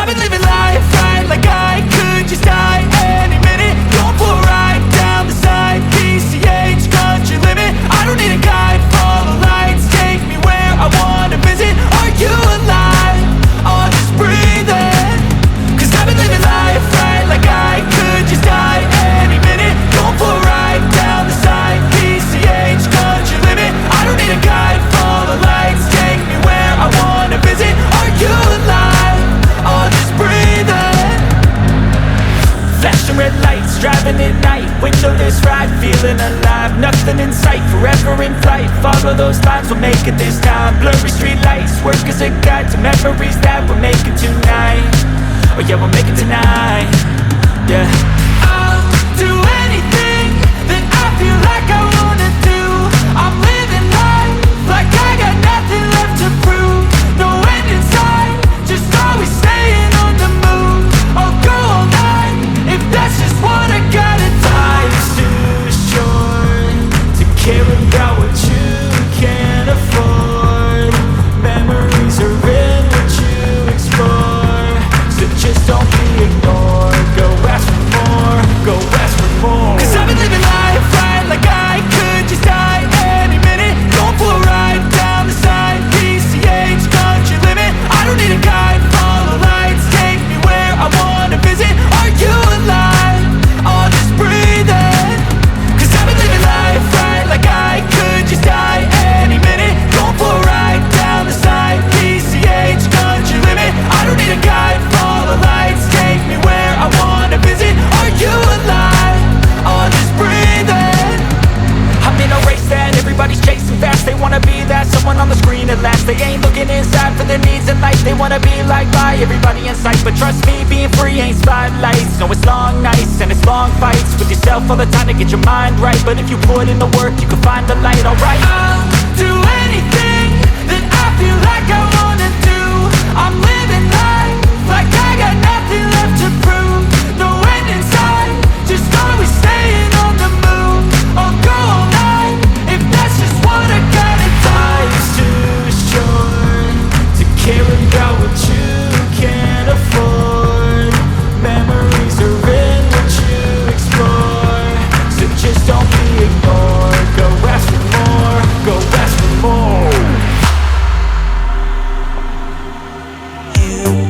I've been living life right like I could just die any minute. Going for a ride down the side, PCH, country limit. I don't need a guide, follow lights, take me where I wanna visit. Are you alive? Or just breathing? Cause I've been living life right like I could just die any minute. Going for a ride down the side, PCH, country limit. I don't need a guide, follow lights, take me where I wanna visit. Are you alive? Or just breathing? Flashing red lights, driving at night, windowless ride, feeling alive. Nothing in sight, forever in flight. Follow those lines, we'll make it this time. Blurry street lights, work as a guide to memories that we're making tonight. Oh yeah, we'll make it tonight. Yeah. I'll do anything that I feel like I wanna do. I'm living life like I got nothing left to prove. No end in sight, just always staying on the move. I'll go all night if that's just what I gotta do. Life's too short to care about what you can't afford. Memories are in what you explore, so just don't be ignored. Go ask for more, go ask for more. Cause I've been living life right like I could just die any minute. Going for a ride down the side, PCH, country limit. I don't need a guide, follow lights, take me where I wanna visit. Are you alive? Or just breathing? Cause I've been living life right like I could just die any minute. Going for a ride down the side, PCH, country limit. I don't need a guide, follow lights, take me where I wanna visit. Are you alive? Or just breathing? I'm in a race that everybody's chasing fast. They wanna be that someone on the screen at last. They ain't looking inside for their needs in life. They wanna be liked by everybody in sight. But trust me, being free ain't spotlights. No, it's long nights and it's long fights with yourself all the time to get your mind right. But if you put in the work, you can find the light, alright. I'll do anything that I feel like I wanna do. I'm living life like I got nothing left to prove. No end in sight, just always staying on the move. I'll go all night if that's just what I gotta do. Life's too short to care about what you can't afford. Memories are in what you explore, so just don't be ignored. Go ask for more, go ask for more. You